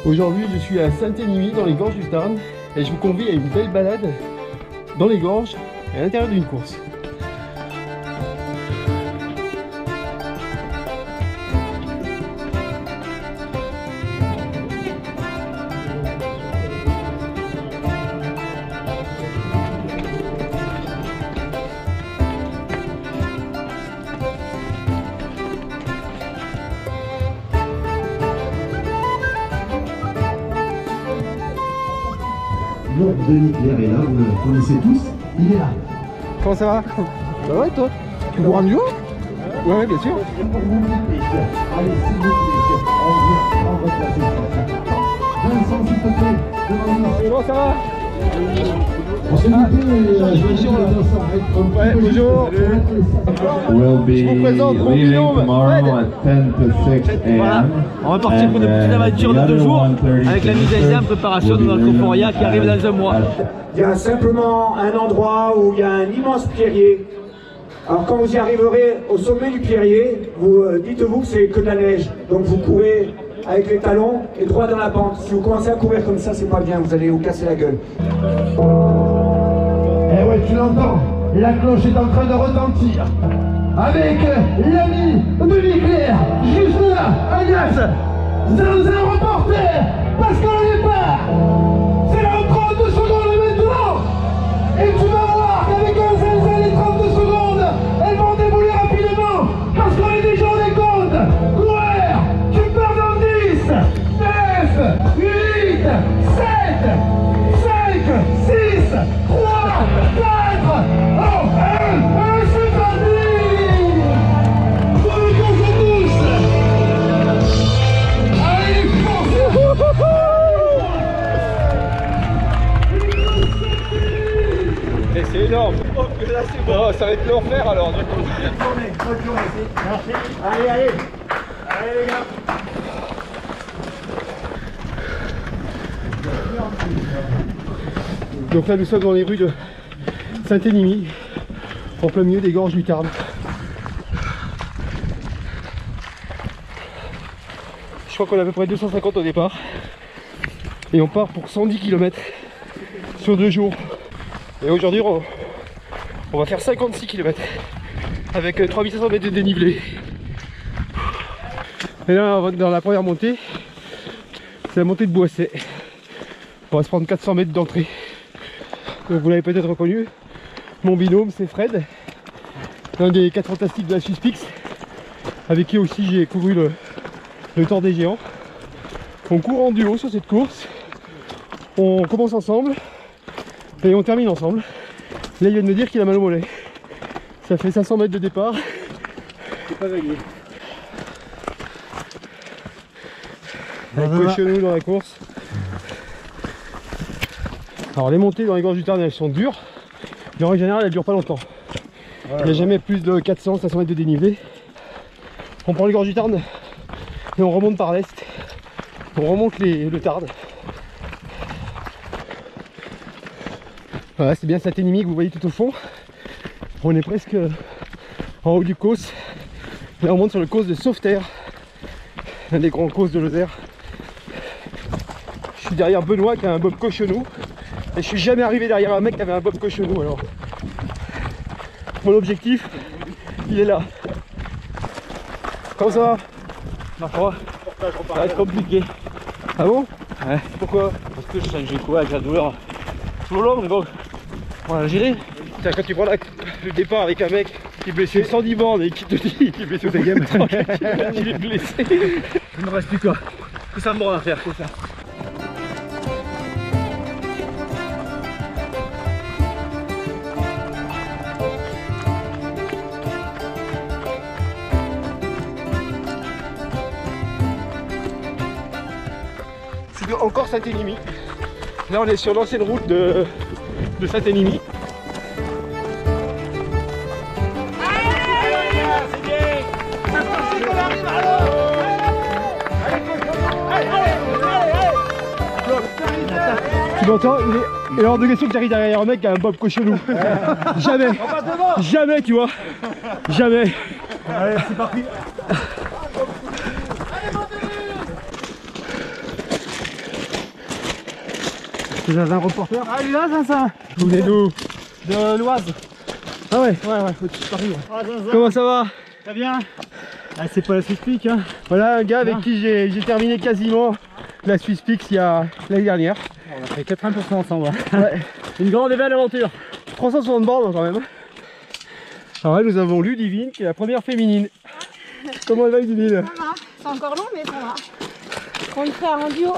Aujourd'hui, je suis à Saint-Énimie, dans les gorges du Tarn, et je vous convie à une belle balade dans les gorges et à l'intérieur d'une course. Denis Claire est là, vous le connaissez tous, il est là. Comment ça va? Ça va et toi? Tu cours en duo? Ouais, bien sûr. Allez, s'il vous plaît, on va placer. Vincent, s'il te plaît, devant nous. Comment ça va? Ouais, bonjour. Will be leaving tomorrow at 10 to 6 Voilà, a.m. on va partir pour une petite aventure de 2 jours avec la mise à examen préparation de notre Euphoria qui arrive dans un mois. Il y a simplement un endroit où il y a un immense pierrier. Alors quand vous y arriverez au sommet du pierrier, vous dites-vous que c'est que de la neige. Donc vous courez avec les talons et droit dans la pente. Si vous commencez à courir comme ça, c'est pas bien, vous allez vous casser la gueule. Eh ouais, tu l'entends, la cloche est en train de retentir. Avec l'ami Denis Claire, juste là, alias Zinzin Reporter, Pascal Départ. C'est là 32 secondes maintenant. Et tu vas voir qu'avec un Zinzin, les 32 secondes, elles vont dérouler rapidement. Parce qu'on est déjà en décompte. Coureur, tu pars dans 10, 9, 8, 7, 5, 6, 3, 4, 1, c'est parti. Bonne course à tous. Allez, Et c'est énorme. Là, c'est bon. Oh, ça va être l'enfer alors. Bonne journée. Merci. Allez, allez. Allez les gars. Donc là, nous sommes dans les rues de Saint-Énimie, en plein milieu des gorges du Tarn. Je crois qu'on a à peu près 250 au départ. Et on part pour 110 km sur 2 jours. Et aujourd'hui, on va faire 56 km avec 3500 mètres de dénivelé. Et là, dans la première montée, c'est la montée de Boisset. On va se prendre 400 mètres d'entrée. Donc vous l'avez peut-être reconnu, mon binôme c'est Fred, un des 4 fantastiques de la Suspix, avec qui aussi j'ai couru le Tour des Géants. On court en duo sur cette course, on commence ensemble et on termine ensemble. Là il vient de me dire qu'il a mal au mollet. Ça fait 500 mètres de départ. C'est pas gagné. Avec Cochonou dans la course. Alors les montées dans les gorges du Tarn elles sont dures, mais en général elles durent pas longtemps. Il n'y a jamais plus de 400-500 mètres de dénivelé. On prend les gorges du Tarn et on remonte par l'est. On remonte le Tarn. Voilà, c'est bien Saint-Énimie que vous voyez tout au fond. On est presque en haut du Causse. Là on monte sur le Causse de Sauveterre, un des grands Causses de Lozère. Je suis derrière Benoît qui a un bob Cochonou. Et je suis jamais arrivé derrière un mec qui avait un bob Cochonou, alors mon objectif il est là. Comment ça va? Ma foi, ça va être compliqué. Ah bon? Ouais. Pourquoi? Parce que je sens que j'ai couru avec la douleur tout le long, mais bon, on va la gérer. Tiens, quand tu prends le départ avec un mec qui est blessé 110 bornes et qui te dit qu'il est blessé au deuxième, il est blessé. Il ne reste plus quoi. Que ça me borne à faire, c'est ça. Encore Saint-Énimie. Là on est sur l'ancienne route de Saint-Énimie. Tu m'entends? Il est hors de question que j'arrive derrière un mec qui a un bob Cochonou. Jamais. Jamais, tu vois. Jamais. Allez, c'est parti. C'est un reporter. Ah, il est là, Zinzin. Vous venez d'où? De l'Oise. Ah ouais. Ouais, au-dessus de Paris. Ouais. Ah, Zinzin. Comment ça va? Très bien. Ah, c'est pas la Swiss Peak, hein. Voilà un gars avec qui j'ai terminé quasiment la Swiss Peak l'année dernière. On a fait 80% ensemble. Ouais. Une grande et belle aventure. 360 bornes quand même. Alors là nous avons Ludivine qui est la première féminine. Comment elle va Ludivine? Ça va, c'est encore long mais ça va. On le fait en duo.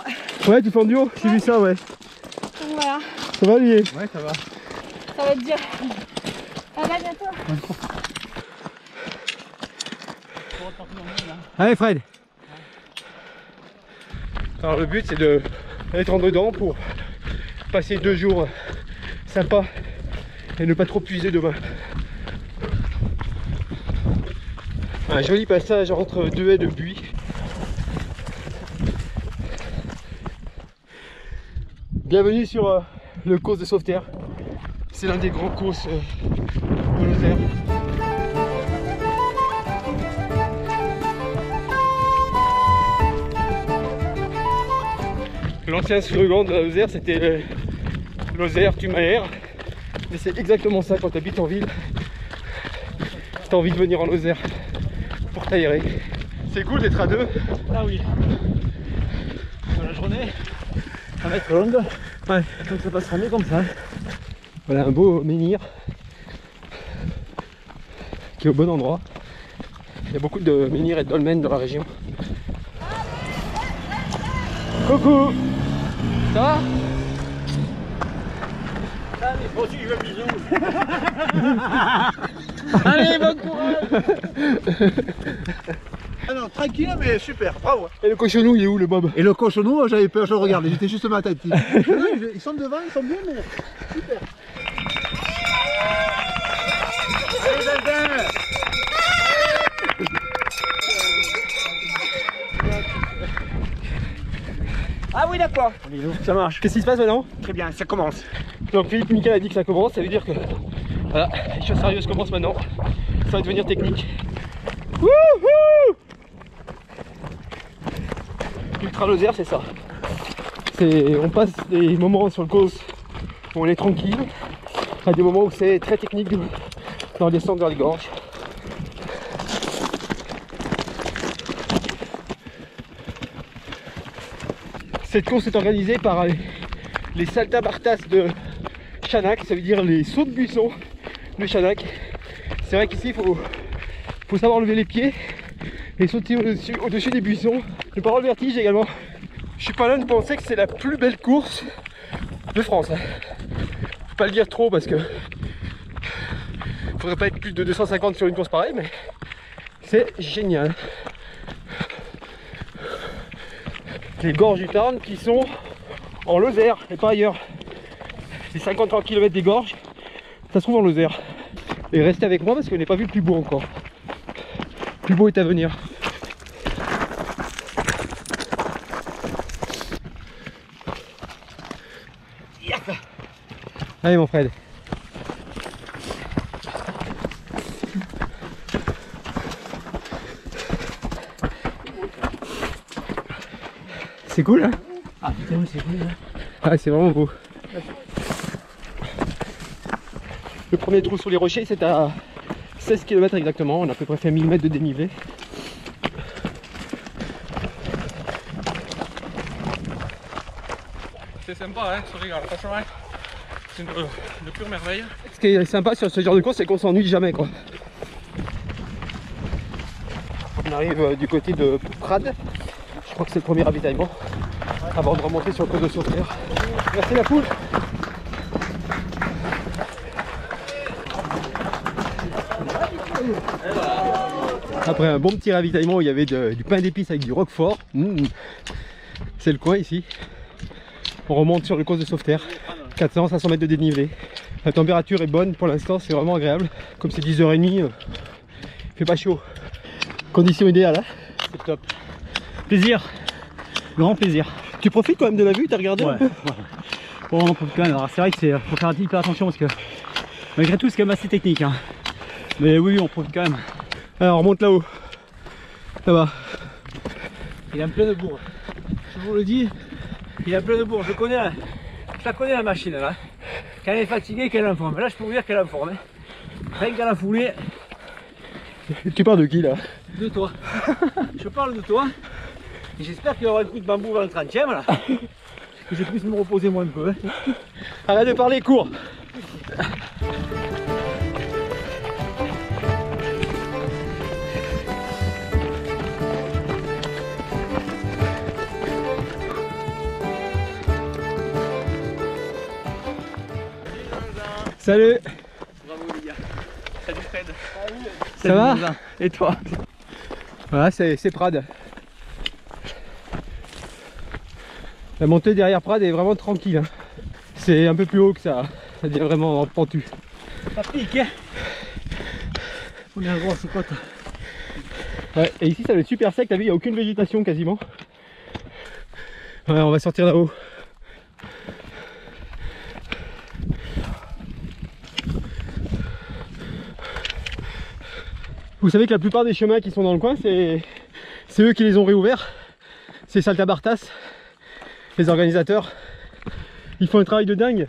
Ouais, tu fais en duo? J'ai vu ça, ouais. Donc voilà, Ça va Olivier? Ouais, ça va. ça va être dur. À bientôt. Allez Fred. Alors le but c'est d'être en dedans pour passer 2 jours sympas et ne pas trop puiser demain. Un joli passage entre 2 haies de buis. Bienvenue sur le course de Sauveterre. C'est l'un des grands courses de Lozère. L'ancien slogan de la Lozère c'était Lozère tu m'aères. Mais c'est exactement ça quand tu habites en ville. Tu as envie de venir en Lozère pour t'aérer. C'est cool d'être à 2. Ah oui. Dans la journée, ça va être longue. Ouais. Donc ça passera mieux comme ça. Voilà un beau menhir qui est au bon endroit. Il y a beaucoup de menhirs et de dolmens dans la région. Coucou. Ça va? Allez, moi aussi je veux un bisou. Allez, bon courage. Ah non, tranquille mais super, bravo. Et le cochonou il est où le Bob? Et le cochonou, j'avais peur, je le regardais, j'étais justement attentif. Ils sont devant, ils sont bien, mais super. Allez, Zinzin. Ah oui, d'accord. Ça marche. Qu'est-ce qui se passe maintenant? Très bien, ça commence. Donc Philippe Michael a dit que ça commence, ça veut dire que voilà, les choses sérieuses commencent maintenant. Ça va devenir technique. Wouhou! Ultra Lozère c'est ça. On passe des moments sur le course où on est tranquille, à des moments où c'est très technique dans les descentes vers les gorges. Cette course est organisée par les saltabartas de Chanac, ça veut dire les sauts de buisson de Chanac. C'est vrai qu'ici il faut savoir lever les pieds et sauter au-dessus des buissons. Ne pas avoir le vertige également. Je suis pas loin de penser que c'est la plus belle course de France. Faut pas le dire trop parce que faudrait pas être plus de 250 sur une course pareille, mais c'est génial. Les gorges du Tarn qui sont en Lozère et pas ailleurs. C'est 53 km des gorges, ça se trouve en Lozère. Et restez avec moi parce que je n'ai pas vu le plus beau encore. Le plus beau est à venir. Allez mon Fred. C'est cool hein? Ah putain, c'est cool là. Ah c'est vraiment beau. Le premier trou sur les rochers c'est à 16 km exactement, on a à peu près fait 1000 mètres de dénivelé. C'est sympa hein, ce regard, franchement c'est de pure merveille. Ce qui est sympa sur ce genre de course c'est qu'on s'ennuie jamais quoi. On arrive du côté de Prades, je crois que c'est le premier ravitaillement avant de remonter sur le côte de Sauveterre. Merci la poule. Après un bon petit ravitaillement où il y avait du pain d'épices avec du roquefort, c'est le coin ici. On remonte sur le côte de Sauveterre, 400-500 mètres de dénivelé. La température est bonne pour l'instant, c'est vraiment agréable. Comme c'est 10h30, il fait pas chaud. Condition idéale, hein? C'est top. Plaisir, grand plaisir. Tu profites quand même de la vue, t'as regardé un peu? Bon, on profite quand même. Alors c'est vrai que faut faire hyper attention parce que malgré tout c'est quand même assez technique. Hein. Mais oui, on profite quand même. Alors on remonte là-haut. Ça va. Il est en pleine bourre. Je vous le dis, il est en pleine bourre. Je connais je la connais la machine là. Quand elle est fatiguée, qu'elle est en forme. Là, je peux vous dire qu'elle est en forme. Hein. Rien qu'à la foulée. Tu parles de qui là? De toi. Je parle de toi. Et j'espère qu'il y aura un coup de bambou vers le 30e là. Que je puisse me reposer moi un peu. Hein. Arrête de parler, cours. Salut. Bravo les gars. Salut Fred. Ça va? Et toi? Voilà, c'est Prades. La montée derrière Prades est vraiment tranquille. Hein. C'est un peu plus haut que ça. Ça devient vraiment pentu. Ça pique hein. On est à grosse côte. Ouais, et ici ça va être super sec, t'as vu, il n'y a aucune végétation quasiment. Ouais, on va sortir là-haut. Vous savez que la plupart des chemins qui sont dans le coin, c'est eux qui les ont réouverts. C'est Saltabartas, les organisateurs. Ils font un travail de dingue.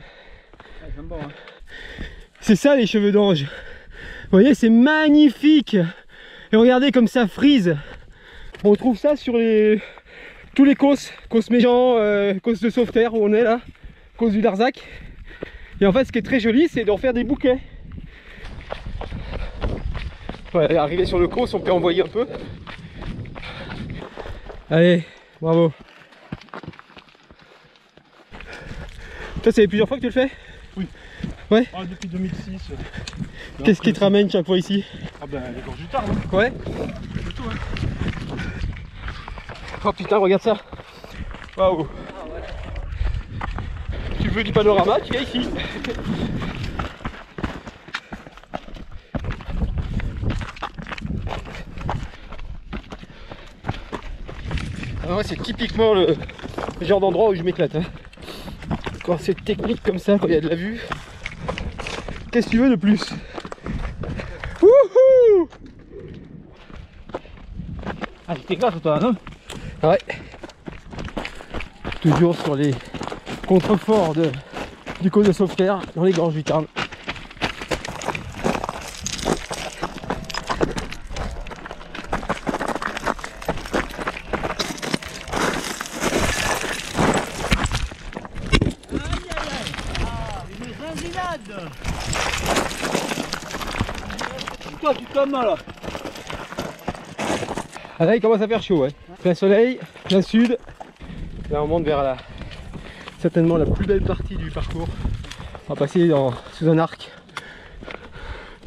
Bon, hein. C'est ça les cheveux d'ange. Vous voyez, c'est magnifique. Et regardez comme ça frise. On trouve ça sur tous les causes Méjean, causes de Sauveterre où on est là, cause du Darzac. Et en fait, ce qui est très joli, c'est d'en faire des bouquets. Ouais, arrivé sur le causse, on peut envoyer un peu. Allez, bravo. Toi, ça fait plusieurs fois que tu le fais? Oui. Ouais. Ah, depuis 2006. Qu'est-ce qui te ramène chaque fois ici? Ah ben les gorges du Tarn. Hein. Ouais. Du tout, hein. Oh putain, regarde ça. Waouh. Tu veux du panorama, tu viens ici. Alors ouais, c'est typiquement le genre d'endroit où je m'éclate. Hein. Quand c'est technique comme ça, quand il y a de la vue, qu'est-ce que tu veux de plus? Wouhou! Ah, tu t'éclates toi, non? Ouais. Toujours sur les contreforts du col de Sauveterre, dans les gorges du Tarn. Toi, tu tombes là. Ah là il commence à faire chaud, ouais. Plein soleil, plein sud. Là on monte vers certainement la plus belle partie du parcours. On va passer sous un arc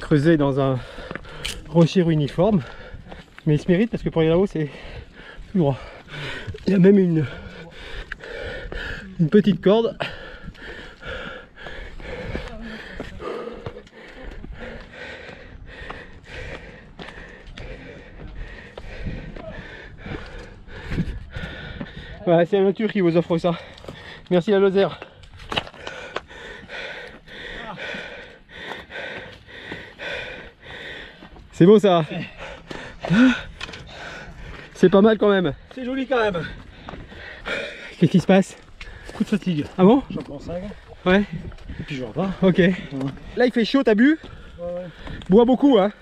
creusé dans un rocher uniforme. Mais il se mérite parce que pour aller là-haut c'est tout droit. Il y a même une petite corde. Ouais, c'est la nature qui vous offre ça. Merci la Lozère. C'est beau ça. C'est pas mal quand même. C'est joli quand même. Qu'est-ce qui se passe? Coup de fatigue. Ah bon? J'en prends 5. Ouais. Et puis je repars. Ok. Ouais. Là il fait chaud, t'as bu? Ouais. Bois beaucoup hein.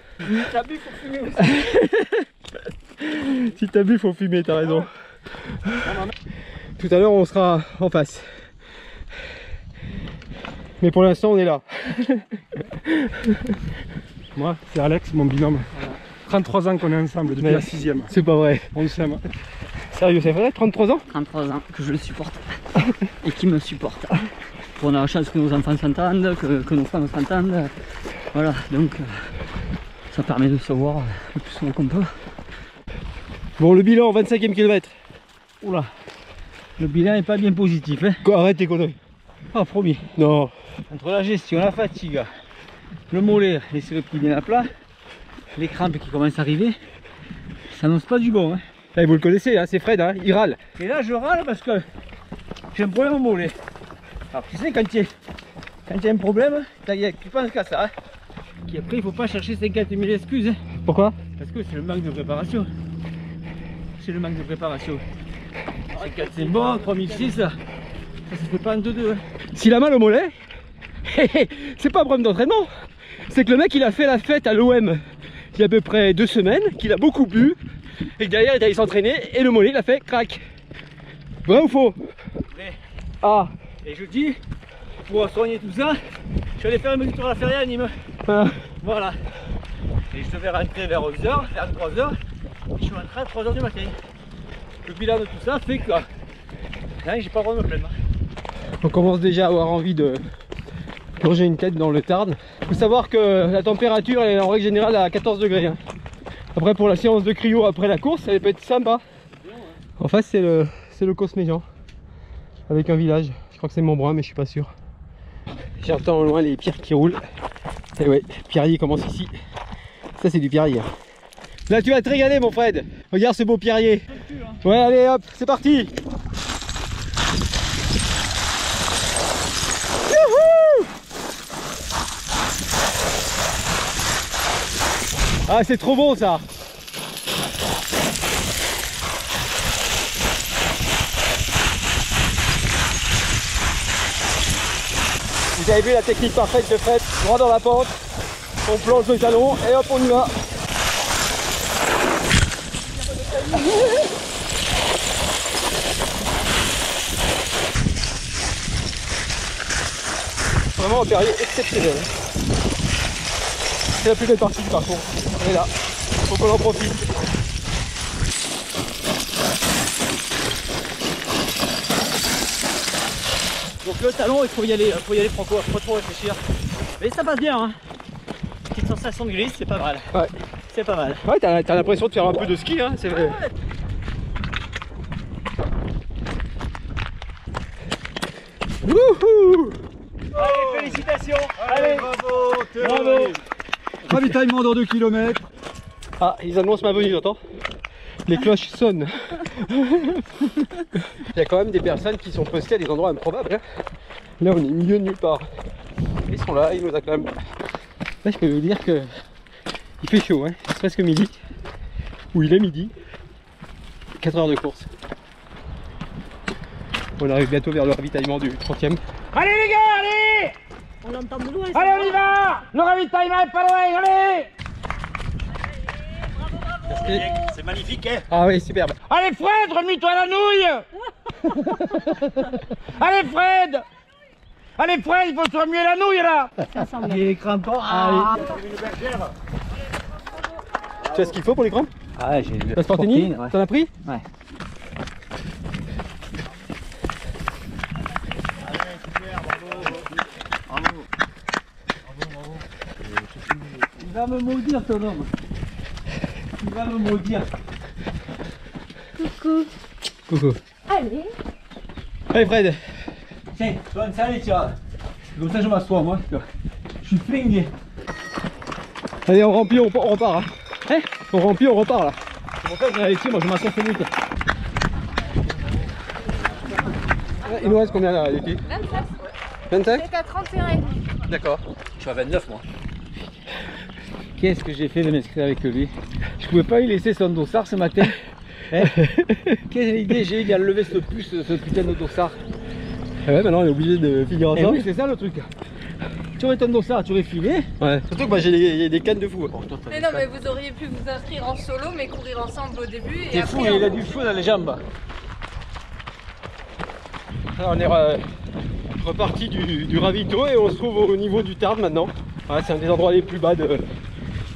T'as bu, faut fumer aussi. Si t'as bu, faut fumer, t'as raison. Tout à l'heure on sera en face. Mais pour l'instant on est là. Moi, c'est Alex, mon binôme. 33 ans qu'on est ensemble, depuis la 6ème. C'est pas vrai. On s'aime. Sérieux, c'est vrai? 33 ans? 33 ans que je le supporte et qui me supporte. On a la chance que nos enfants s'entendent, que nos femmes s'entendent. Voilà, donc ça permet de se voir le plus souvent qu'on peut. Bon, le bilan, 25e kilomètre. Oula, le bilan n'est pas bien positif. Hein. Arrête tes conneries. Ah, promis. Non. Entre la gestion, la fatigue, le mollet, les replis bien à plat, les crampes qui commencent à arriver, ça n'annonce pas du bon. Hein. Là, vous le connaissez, hein, c'est Fred, hein, il râle. Et là, je râle parce que j'ai un problème au mollet. Alors, tu sais, quand il y a un problème, tu penses qu'à ça. Hein. Et après, il ne faut pas chercher 50 000 excuses. Hein. Pourquoi? Parce que c'est le manque de préparation. C'est le manque de préparation. 4 c'est bon, 3006, Ça se fait pas en 2-2. Hein. S'il a mal au mollet, c'est pas un problème d'entraînement. C'est que le mec il a fait la fête à l'OM il y a à peu près 2 semaines, qu'il a beaucoup bu, et que derrière il est allé s'entraîner et le mollet il a fait crac. Vrai ou faux? Vrai. Ah. Et je dis, pour soigner tout ça, je suis allé faire une tour à la feria à Nîmes. Ah. Voilà. Et je devais rentrer vers 11h, vers 3h. Je suis rentré à 3h du matin. Le bilan de tout ça fait que là, j'ai pas le droit de me plaindre. On commence déjà à avoir envie de plonger une tête dans le Tarn. Il faut savoir que la température elle est en règle générale à 14 degrés. Hein. Après pour la séance de cryo après la course, elle peut être sympa. En face c'est le Cosméjean avec un village. Je crois que c'est Montbrun mais je suis pas sûr. J'entends au loin les pierres qui roulent. Et ouais, pierrier commence ici. Ça c'est du pierrier. Là tu vas te régaler mon Fred. Regarde ce beau pierrier. Ouais allez hop, c'est parti. Youhou! Ah c'est trop bon ça. Vous avez vu la technique parfaite de Fred, droit dans la pente, on plonge le talon et hop on y va. Vraiment un période exceptionnel. C'est la plus belle partie du parcours. Elle est là, faut qu'on en profite. Donc le talon, il faut y aller franco, faut pas trop réfléchir. Mais ça passe bien, hein. Petite sensation de glisse, c'est pas mal. Ouais. C'est pas mal. Ouais, t'as l'impression de faire un peu de ski, hein. C'est vrai. Wouhou! Allez, félicitations! Allez, bravo! Bravo! Ravitaillement dans 2 km. Ah, ils annoncent ma venue, j'entends. Les cloches sonnent. Il y a quand même des personnes qui sont postées à des endroits improbables. Hein. Là, on est au milieu de nulle part. Ils sont là, ils nous acclament. Là, je peux vous dire que il fait chaud, hein. C'est presque midi. Ou il est midi. 4 heures de course. On arrive bientôt vers le ravitaillement du 30e. Allez les gars, allez! On l'entend de loin. Allez, on y va! Le ravitaillement est pas loin, allez! C'est magnifique, hein? Ah oui, superbe. Allez Fred, remets-toi la nouille! Allez Fred! Allez Fred, il faut se remuer la nouille là! Il est crampant. Ah, Tu as ce qu'il faut pour les crampes? ouais, j'ai La Sportini, ouais. t'en as pris? Ouais. Il va me maudire ton homme. Il va me maudire. Coucou. Coucou. Allez. Allez Fred. Tiens, bonne salut, tiens. Comme ça je m'assois moi. Je suis flingué. Allez, on remplit, on repart. Hein, on remplit, on repart là. C'est pour ça que Alexis, moi je m'assois sur minutes. Il nous reste combien là, Alexis? 27. 25? C'est à 31,5. D'accord. Je suis à 29 moi. Qu'est-ce que j'ai fait de m'inscrire avec lui? Je pouvais pas y laisser son dossard ce matin. Hein? Quelle idée j'ai eu d'y enlever ce puce, ce putain de dossard. Ah ouais, maintenant on est obligé de finir ensemble. Oui, c'est ça le truc. Tu aurais ton dossard, tu aurais filé. Ouais. Surtout que moi j'ai des cannes de fou. Mais non, mais vous auriez pu vous inscrire en solo, mais courir ensemble au début. Et T'es après, fou, il a du feu dans les jambes. Alors, on est reparti du ravito et on se trouve au niveau du Tarn maintenant. Ouais, c'est un des endroits les plus bas de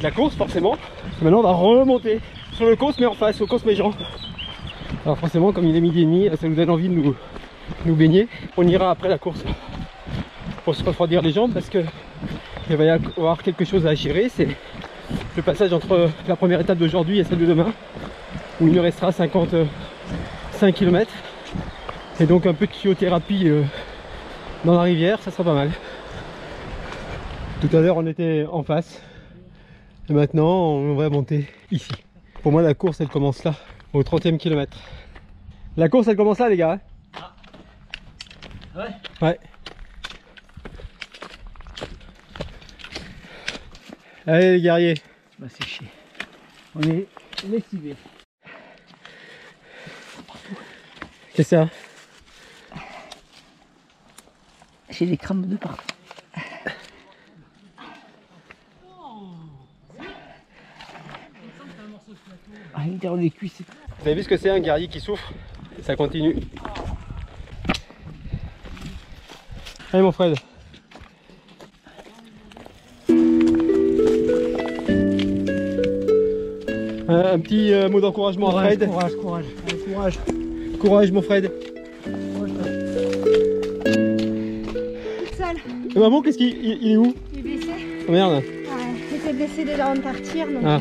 la course forcément. Et maintenant on va remonter sur le Cos mais en face, au Cosméjean. Alors forcément comme il est midi et demi, ça nous donne envie de nous baigner. On ira après la course pour se refroidir les jambes parce que il va y avoir quelque chose à gérer. C'est le passage entre la première étape d'aujourd'hui et celle de demain où il nous restera 55 km. Et donc un peu de cryothérapie dans la rivière, ça sera pas mal. Tout à l'heure on était en face et maintenant on va monter ici. Pour moi la course elle commence là, au 30e kilomètre. La course elle commence là les gars. Ah. Ouais. Ouais. Allez les guerriers. Bah c'est chier. On est lessivés. Qu'est-ce que c'est ça? J'ai des crampes de partout. Ah, l'intérieur des cuisses. Vous avez vu ce que c'est un guerrier qui souffre? Et ça continue. Allez mon Fred. Un petit mot d'encouragement à Fred. Courage, courage. Allez, courage. Courage mon Fred. Toute seule. Et maman, qu'est-ce qu'il est où? Il est blessé. Oh, merde. Ouais, il était blessé déjà avant de partir. Donc... Ah,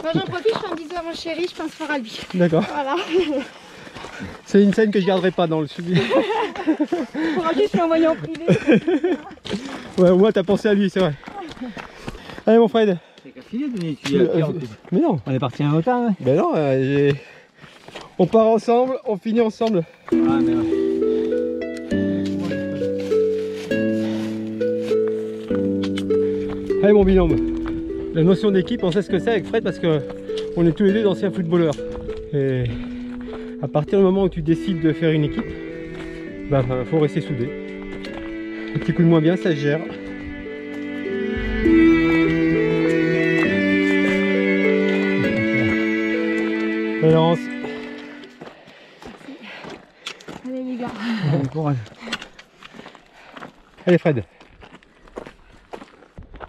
Moi j'en profite, je fais un bisou à mon chéri, je pense fort à lui. d'accord. Voilà. C'est une scène que je garderai pas dans le suivi. Pour en plus, je l'ai envoyé en privé. Ouais, au moins t'as pensé à lui, c'est vrai. Allez mon Fred. C'est qu'à filer de Pierre. Mais non. On est parti en retard. Hein. Ben non, on part ensemble, on finit ensemble. Ah, mais ouais. Allez mon binôme. La notion d'équipe, on sait ce que c'est avec Fred parce que on est tous les deux d'anciens footballeurs. Et à partir du moment où tu décides de faire une équipe, bah faut rester soudé. Un petit coup de moins bien, ça se gère. Allez Laurence. Allez les gars. Allez, courage. Allez Fred.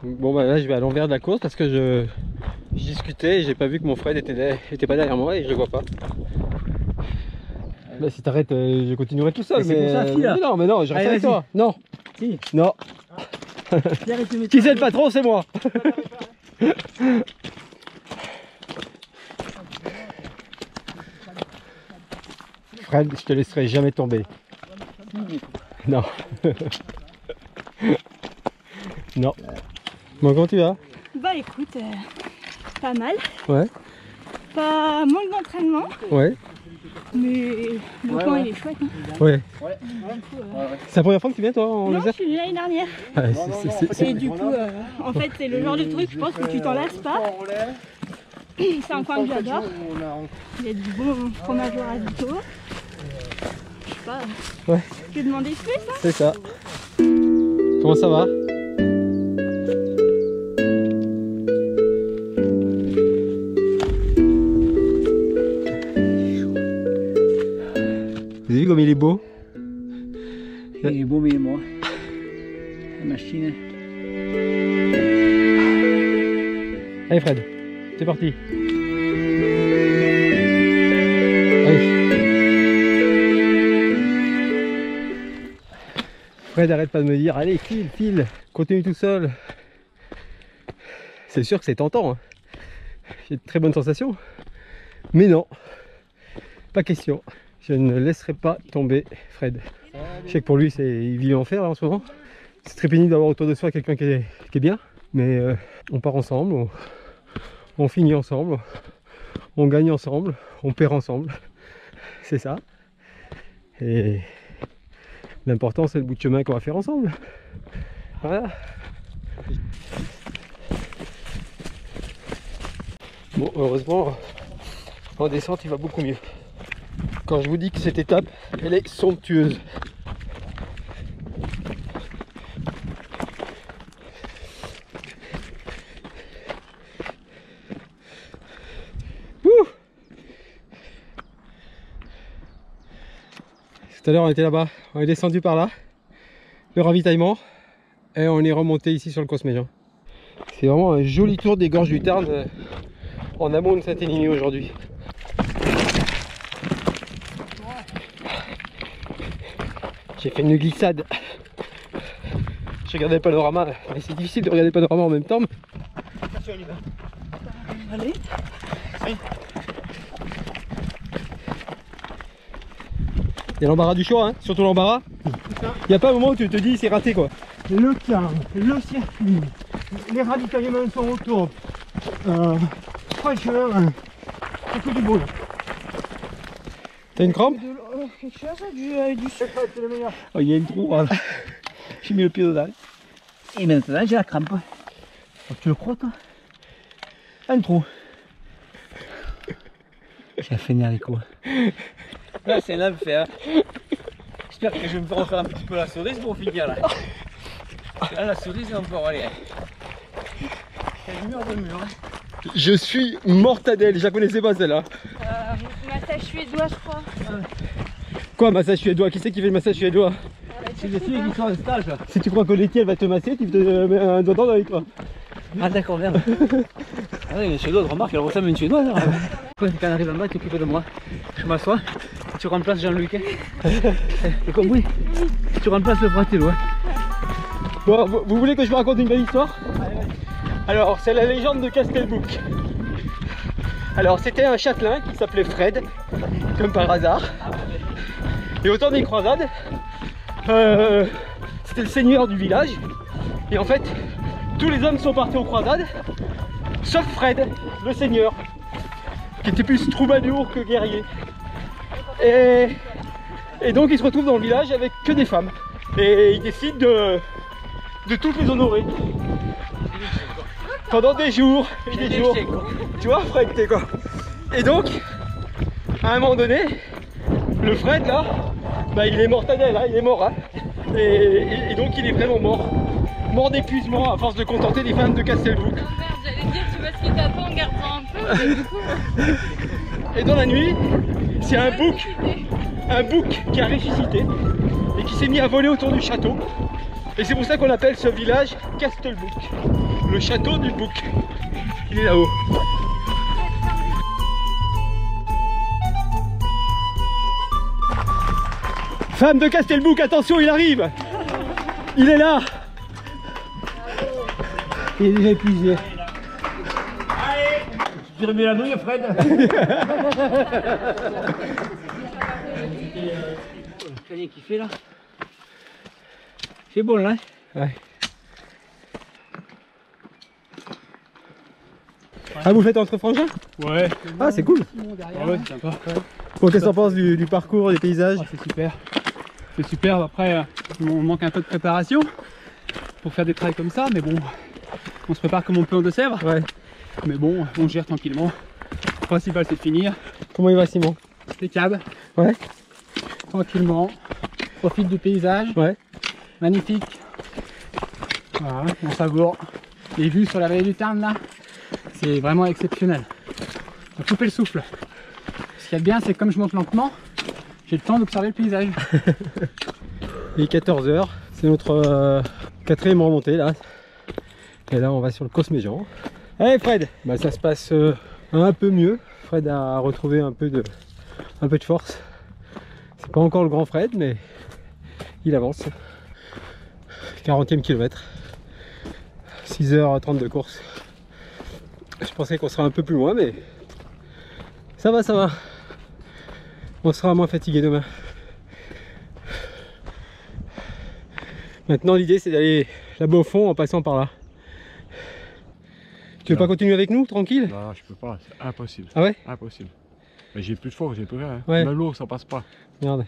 Bon bah là je vais à l'envers de la course parce que je discutais et j'ai pas vu que mon Fred était pas derrière moi et je le vois pas. Bah si t'arrêtes je continuerai tout seul. Mais c'est pour ça, fille, là. Mais non, je reste Allez, avec toi. Non. Si. Non. Qui c'est le patron? C'est moi. Fred, je te laisserai jamais tomber. Non. Non. Bon, comment tu vas? Bah écoute, pas mal. Ouais. Pas manque d'entraînement, Ouais. mais le camp il est chouette. Hein. Ouais. C'est la première fois que tu viens toi en Non, je Lozère? suis venue l'année dernière. Ouais, Et du coup, en fait, c'est le genre de truc, je pense que tu t'en lasses pas. C'est un coin que j'adore. Il y a du bon fromage au ravito. Je sais pas. Ouais. Je peux demander plus, hein. C'est ça. Comment ça va? Vous avez vu comme il est beau? Il est beau, mais moi. La machine. Allez Fred, c'est parti. Allez. Fred arrête pas de me dire, allez file, continue tout seul. C'est sûr que c'est tentant, hein. J'ai de très bonnes sensations. Mais non, pas question. Je ne laisserai pas tomber Fred. Je sais que pour lui, il vit l'enfer en ce moment. C'est très pénible d'avoir autour de soi quelqu'un qui est bien. Mais on part ensemble, on finit ensemble, on gagne ensemble, on perd ensemble. C'est ça. Et l'important, c'est le bout de chemin qu'on va faire ensemble. Voilà. Bon, heureusement, en descente, il va beaucoup mieux. Quand je vous dis que cette étape, elle est somptueuse. Ouh. Tout à l'heure, on était là-bas, on est descendu par là, le ravitaillement, et on est remonté ici sur le Cosméjean. C'est vraiment un joli tour des gorges du Tarn en amont de Saint-Élimie aujourd'hui. J'ai fait une glissade. Je regardais le panorama, mais c'est difficile de regarder le panorama en même temps. Allez. Il y a l'embarras du choix, hein, surtout l'embarras. Il n'y a pas un moment où tu te dis c'est raté quoi. Le camp, le circuit, les ravitaillements sont au top. Franchement, c'est que du beau. T'as une crampe? Quelque chose du C'est le meilleur. Oh, il y a une trou, voilà. J'ai mis le pied dedans. Et maintenant j'ai la crampe. Oh, tu le crois toi? Un trou. J'ai fait nerf les coups. Là c'est l'enfer. j'espère que je vais me refaire un petit peu la cerise pour finir là. Là, la cerise, on peut aller. C'est le mur de mur. Hein. Je suis mortadelle, je la connaissais pas celle-là. Massage suédois, je crois. Quoi, massage suédois? Qui c'est qui fait le massage suédois? C'est les filles qui sont en stage là. Si tu crois que Letty elle va te masser, tu te mets un doigt dans l'œil toi. Ah d'accord, merde. Ah oui, une suédoise, remarque, elle ressemble à une suédoise. Quand on arrive en bas, tu t'occupes de moi. Je m'assois, tu remplaces Jean-Luc. T'as compris? Tu remplaces le fratello. Hein. Bon, vous voulez que je vous raconte une belle histoire? Alors, c'est la légende de Castelbouc. Alors, c'était un châtelain qui s'appelait Fred, comme par hasard. Et au temps des croisades, c'était le seigneur du village. Et en fait, tous les hommes sont partis aux croisades, sauf Fred, le seigneur, qui était plus troubadour que guerrier. Et donc, il se retrouve dans le village avec que des femmes. Et il décide de toutes les honorer. Pendant des jours et des jours. Tu vois Fred, t'es quoi? Et donc, à un moment donné, le Fred là, bah, il est mortadelle, hein, il est mort. Hein. Et donc il est vraiment mort. Mort d'épuisement à force de contenter les femmes de Castelbouc. Merde, j'allais dire, tu vois ce qui t'attend en gardant un peu. Et dans la nuit, c'est un bouc qui a ressuscité et qui s'est mis à voler autour du château. Et c'est pour ça qu'on appelle ce village Castelbouc, le château du bouc. Il est là-haut. Femme de Castelbouc, attention, il arrive. Il est là. Il est déjà épuisé. Tu remets la nouille, Fred. Le canier qui fait là. C'est bon là. Ouais. Ah, vous faites entre frangins? Ouais. Ah, c'est cool. Ah ouais, c'est sympa. Bon, qu'est-ce que t'en penses du parcours, des paysages? Ah, c'est super. C'est super. Après, on manque un peu de préparation pour faire des trails comme ça, mais bon, on se prépare comme on peut en Deux-Sèvres. Ouais. Mais bon, on gère tranquillement. Le principal, c'est de finir. Comment il va, Simon? Impeccable. Ouais. Tranquillement. Profite du paysage. Ouais. Magnifique. Voilà, on savoure. Les vues sur la vallée du Tarn là, c'est vraiment exceptionnel. On couper le souffle. Ce qu'il y a de bien, c'est que comme je monte lentement, j'ai le temps d'observer le paysage. Il est 14 h, c'est notre quatrième remontée là. Et là on va sur le Cosméjean. Allez Fred, bah, ça se passe un peu mieux. Fred a retrouvé un peu de force. C'est pas encore le grand Fred, mais il avance. 40e kilomètre. 6h30 de course. Je pensais qu'on serait un peu plus loin, mais ça va, ça va. On sera moins fatigué demain. Maintenant l'idée c'est d'aller là-bas au fond en passant par là. Tu veux pas continuer avec nous tranquille? Non, je peux pas, c'est impossible. Ah ouais? Impossible. Mais j'ai plus de force, j'ai plus rien. Hein. Ouais. Même l'eau, ça passe pas. Merde.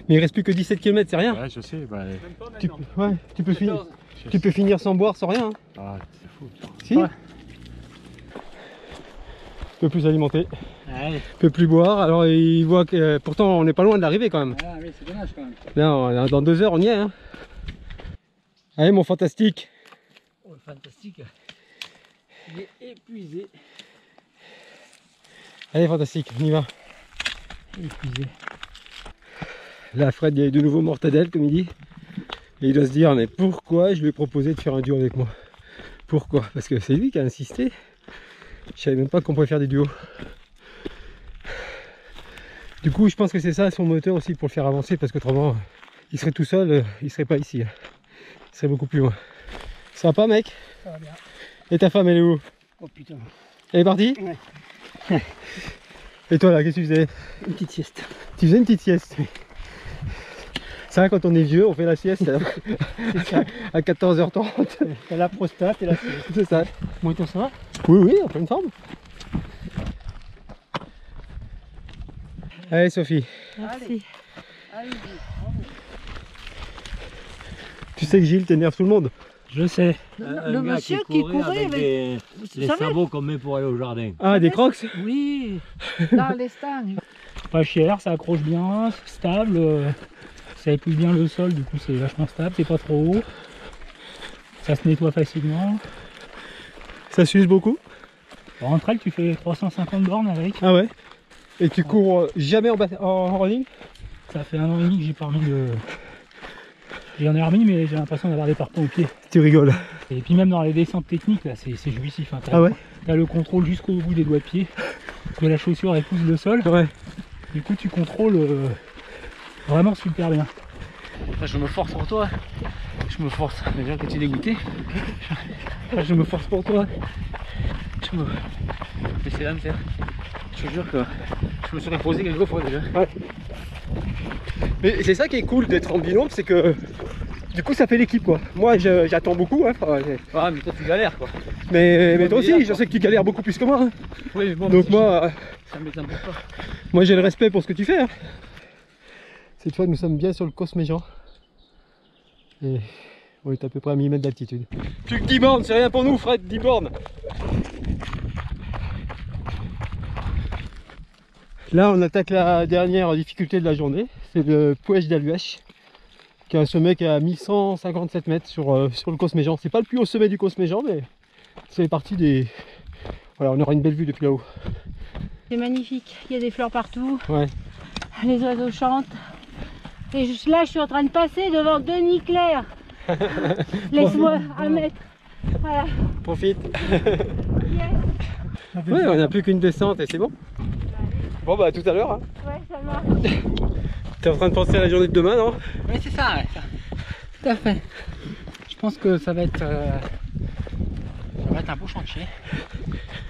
Mais il reste plus que 17 km, c'est rien. Ouais, je sais. Bah... Tu peux finir sans boire, sans rien. Hein. Ah, c'est fou. Si ouais. Tu peux plus alimenter. Allez. Tu peux plus boire. Alors il voit que pourtant on n'est pas loin de l'arrivée quand même. Ah oui, c'est dommage quand même. Là, dans 2 heures on y est. Hein. Allez mon fantastique. Oh, le fantastique. Il est épuisé. Allez fantastique, on y va. Épuisé. Là Fred il est de nouveau mortadelle comme il dit. Et il doit se dire mais pourquoi je lui ai proposé de faire un duo avec moi? Pourquoi? Parce que c'est lui qui a insisté. Je savais même pas qu'on pouvait faire des duos. Du coup je pense que c'est ça son moteur aussi pour le faire avancer, parce qu'autrement il serait tout seul, il serait pas ici. Il serait beaucoup plus loin. Ça va pas mec? Ça va bien. Et ta femme elle est où? Oh putain. Elle est partie? Ouais. Et toi là, qu'est-ce que tu faisais? Une petite sieste. Tu faisais une petite sieste? C'est vrai, quand on est vieux, on fait la sieste à 14h30. T'as la prostate et la sieste. C'est ça. Bon, et toi, ça va? Oui, oui, en pleine forme. Allez Sophie. Merci. Tu sais que Gilles t'énerve tout le monde. Je sais. Le monsieur qui courait avec les sabots qu'on met pour aller au jardin. Ah, des crocs? Oui, dans les stands. Pas cher, ça accroche bien, c'est stable. Ça épouse bien le sol, du coup c'est vachement stable, c'est pas trop haut. Ça se nettoie facilement. Ça s'use beaucoup? En trail, tu fais 350 bornes avec. Ah ouais? Et tu cours jamais en running? Ça fait 1 an et demi que j'ai pas remis de... J'en ai remis, mais j'ai l'impression d'avoir des parpaings aux pieds. Tu rigoles. Et puis même dans les descentes techniques, là, c'est jouissif. Hein. Ah ouais? T'as le contrôle jusqu'au bout des doigts de pied, que la chaussure épouse le sol. Ouais. Du coup, tu contrôles vraiment super bien. Là, je me force pour toi. Je me force. Déjà que tu es dégoûté. Là, je me force pour toi. C'est là, je te jure que je me serais posé quelques fois déjà. Ouais. Mais c'est ça qui est cool d'être en binôme, c'est que du coup ça fait l'équipe quoi. Moi j'attends beaucoup. Hein. Ah mais toi tu galères quoi. Mais toi aussi, je sais que tu galères beaucoup plus que moi. Hein. Oui, mais bon, donc moi, ça m'étonne pas. Moi j'ai le respect pour ce que tu fais. Hein. Cette fois nous sommes bien sur le Cosméjean. Et on est à peu près à 1000 mètres d'altitude. Plus que 10 bornes, c'est rien pour nous Fred, 10 bornes. Là on attaque la dernière difficulté de la journée, c'est le Puig d'Aluèche, qui est un sommet qui est à 1157 mètres sur le Cosméjean. C'est pas le plus haut sommet du Cosméjean, mais c'est partie des... Voilà, on aura une belle vue depuis là-haut. C'est magnifique, il y a des fleurs partout, ouais. Les oiseaux chantent. Et là je suis en train de passer devant Denis Clair. Laisse-moi un mètre. Voilà. Profite. Ouais, on n'a plus qu'une descente et c'est bon. Bon bah à tout à l'heure. Hein. Ouais, ça marche. T'es en train de penser à la journée de demain, non? Oui, c'est ça, ouais. Tout à fait. Je pense que ça va être un beau chantier.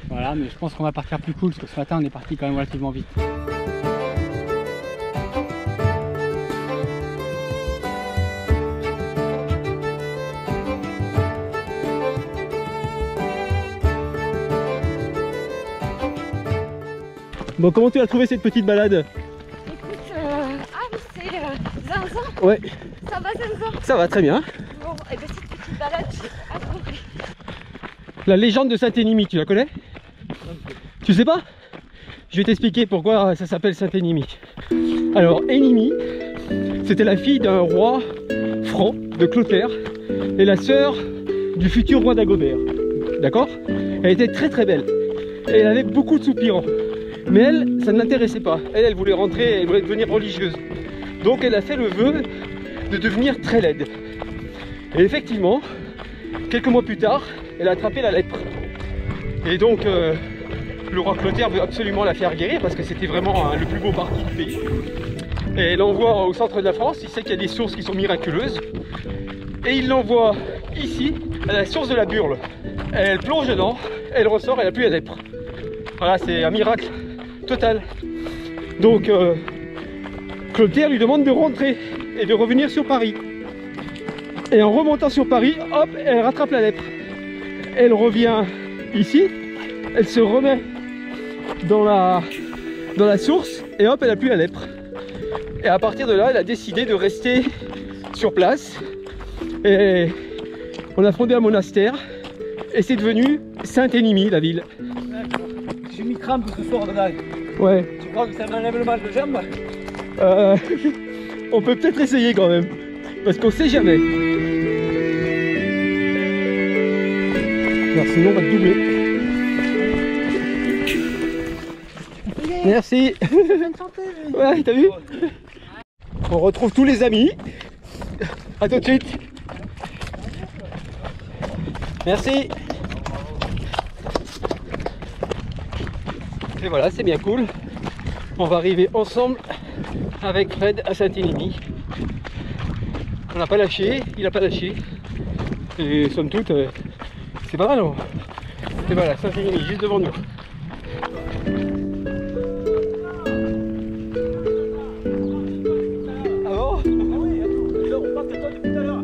Voilà, mais je pense qu'on va partir plus cool parce que ce matin on est parti quand même relativement vite. Bon, comment tu as trouvé cette petite balade? Écoute, c'est Zinzin. Ouais. Ça va Zinzin? Ça va très bien. Bon, et bien cette petite balade, j'ai adoré. La légende de Saint-Énimie, tu la connais? Tu sais pas? Je vais t'expliquer pourquoi ça s'appelle Saint-Énimie. Alors, Énimie, c'était la fille d'un roi franc de Clotaire et la sœur du futur roi d'Agobert. D'accord? Elle était très très belle. Et elle avait beaucoup de soupirants. Mais elle, ça ne l'intéressait pas. Elle voulait rentrer, elle voulait devenir religieuse. Donc elle a fait le vœu de devenir très laide. Et effectivement, quelques mois plus tard, elle a attrapé la lèpre. Et donc, le roi Clotaire veut absolument la faire guérir parce que c'était vraiment le plus beau parti du pays. Et elle l'envoie au centre de la France, il sait qu'il y a des sources qui sont miraculeuses. Et il l'envoie ici, à la source de la Burle. Elle plonge dedans, elle ressort, elle n'a plus la lèpre. Voilà, c'est un miracle total. Donc Clotaire lui demande de rentrer et de revenir sur Paris. Et en remontant sur Paris, hop, elle rattrape la lèpre. Elle revient ici, elle se remet dans la source et hop, elle n'a plus la lèpre. Et à partir de là, elle a décidé de rester sur place. Et on a fondé un monastère et c'est devenu Saint-Énimie, la ville. J'ai mis crampe ce soir dedans. Ouais. Tu crois que ça m'enlève le mal de jambe? On peut peut-être essayer quand même. Parce qu'on sait jamais. Alors sinon on va te doubler. Merci. Ouais, t'as vu? On retrouve tous les amis. A tout de suite. Merci. Et voilà, c'est bien cool. On va arriver ensemble avec Fred à Saint-Énimie. On n'a pas lâché, il n'a pas lâché. Et somme toute, c'est pas mal. Et voilà, Saint-Énimie, juste devant nous. Ah bon? Ah oui, on part de toi depuis tout à l'heure.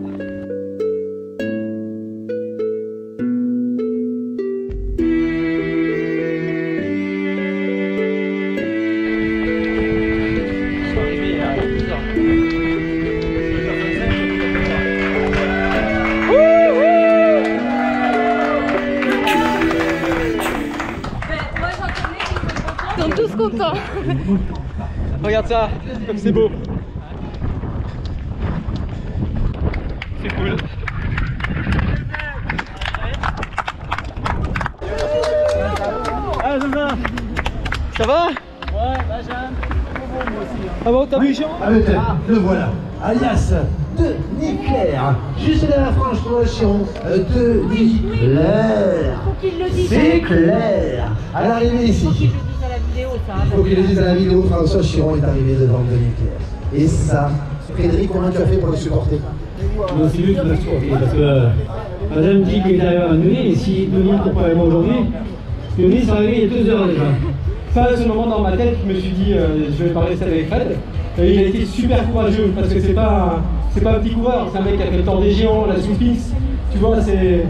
Ils sont tous contents. Regarde ça, comme c'est beau. Ah bon, t'as vu Jean? Le voilà, alias Denis Clair, juste derrière la franchise Denis Clair. C'est clair. À l'arrivée ici. Il faut qu'il le dise à la vidéo, François Chiron est arrivé devant Denis Clair. Et ça, Frédéric, comment tu as fait pour le supporter? Non, c'est lui qui m'a supporté, parce que madame dit qu'il est arrivé à Denis, et si Denis ne court pas avec moi aujourd'hui, Denis est arrivé il y a 2 heures déjà. Ça, à ce moment dans ma tête, je me suis dit, je vais parler ça avec Fred. Et il a été super courageux, parce que c'est pas un petit coureur, c'est un mec qui a fait le Tour des Géants, la Swiss. Tu vois, c'est